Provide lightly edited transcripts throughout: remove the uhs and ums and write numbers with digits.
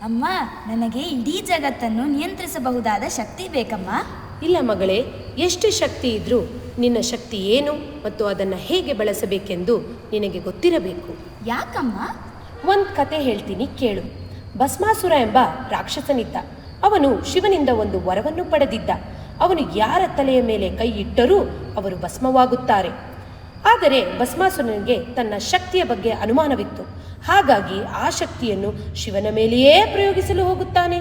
ಅಮ್ಮ, ನನಗೆ ಇಡೀ ಜಗತ್ತನ್ನು ನಿಯಂತ್ರಿಸಬಹುದಾದ ಶಕ್ತಿ ಬೇಕಮ್ಮ. ಇಲ್ಲ ಮಗಳೇ, ಎಷ್ಟು ಶಕ್ತಿ ಇದ್ರೂ ನಿನ್ನ ಶಕ್ತಿ ಏನು ಮತ್ತು ಅದನ್ನು ಹೇಗೆ ಬಳಸಬೇಕೆಂದು ನಿನಗೆ ಗೊತ್ತಿರಬೇಕು. ಯಾಕಮ್ಮ? ಒಂದು ಕತೆ ಹೇಳ್ತೀನಿ ಕೇಳು. ಭಸ್ಮಾಸುರ ಎಂಬ ರಾಕ್ಷಸನಿದ್ದ. ಅವನು ಶಿವನಿಂದ ಒಂದು ವರವನ್ನು ಪಡೆದಿದ್ದ. ಅವನು ಯಾರ ತಲೆಯ ಮೇಲೆ ಕೈ ಇಟ್ಟರೂ ಅವರು ಭಸ್ಮವಾಗುತ್ತಾರೆ. ಆದರೆ ಭಸ್ಮಾಸುರನಿಗೆ ತನ್ನ ಶಕ್ತಿಯ ಬಗ್ಗೆ ಅನುಮಾನವಿತ್ತು. ಹಾಗಾಗಿ ಆ ಶಕ್ತಿಯನ್ನು ಶಿವನ ಮೇಲೆಯೇ ಪ್ರಯೋಗಿಸಲು ಹೋಗುತ್ತಾನೆ.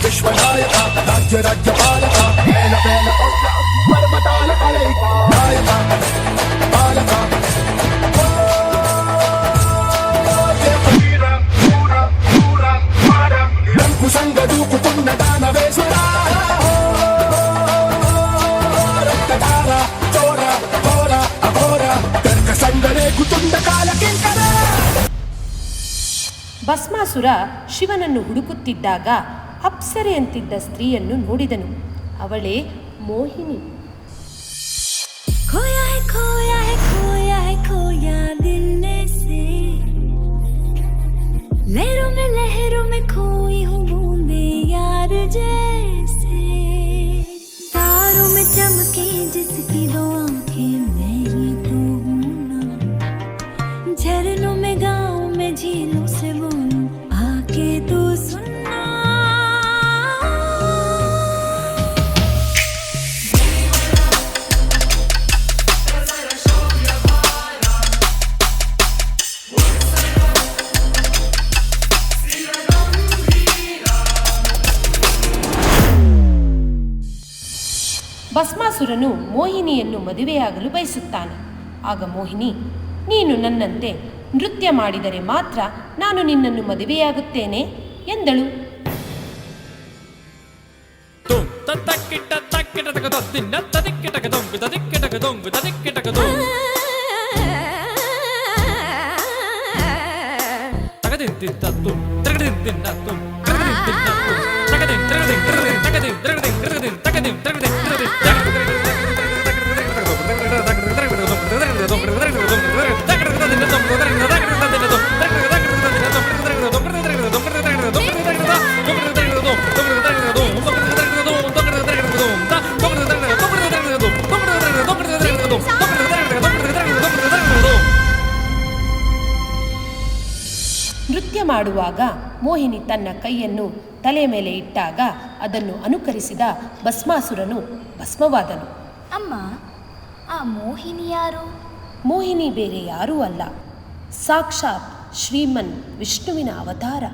ವಿಶ್ವನಾಯಕ ರಾಜ್ಯ ರಾಜ್ಯಪಾಲಕ ಪರ್ವತಾಲ ನಾಯಕ ಪಾಲಕ ರಂಕುಶಂಗ ದೂಕುತುಂಡ ದಾನವೇಶ್ವರ ರಕ್ತಧಾರ ಚೋರ ಘೋರ ಅಘೋರ ತರ್ಕ ಸಂಗರೇ ಕುತುಂಡ ಕಾಲ ಕಿಂಕರ. ಭಸ್ಮಾಸುರ ಶಿವನನ್ನು ಹುಡುಕುತ್ತಿದ್ದಾಗ ಅಪ್ಸರೆಯಂತಿದ್ದ ಸ್ತ್ರೀಯನ್ನು ನೋಡಿದನು. ಅವಳೇ ಮೋಹಿನಿ. खोया है खोया है खोया है खोया दिल से, लहरों में खोई हूँ बूंदे यार जैसे, तारों में चमके जिसकी दो आंखें मैं ही तो हूँ ना, झरनों में गाँव में झीलों से बोलूं आके तू सुनना. ಭಸ್ಮಾಸುರನು ಮೋಹಿನಿಯನ್ನು ಮದುವೆಯಾಗಲು ಬಯಸುತ್ತಾನೆ. ಆಗ ಮೋಹಿನಿ, ನೀನು ನನ್ನಂತೆ ನೃತ್ಯ ಮಾಡಿದರೆ ಮಾತ್ರ ನಾನು ನಿನ್ನನ್ನು ಮದುವೆಯಾಗುತ್ತೇನೆ ಎಂದಳು. ನೃತ್ಯ ಮಾಡುವಾಗ ಮೋಹಿನಿ ತನ್ನ ಕೈಯನ್ನು ತಲೆ ಮೇಲೆ ಇಟ್ಟಾಗ ಅದನ್ನು ಅನುಕರಿಸಿದ ಭಸ್ಮಾಸುರನು ಭಸ್ಮವಾದನು. ಅಮ್ಮ, ಆ ಮೋಹಿನಿ ಯಾರು? ಮೋಹಿನಿ ಬೇರೆ ಯಾರೂ ಅಲ್ಲ, ಸಾಕ್ಷಾತ್ ಶ್ರೀಮನ್ ವಿಷ್ಣುವಿನ ಅವತಾರ.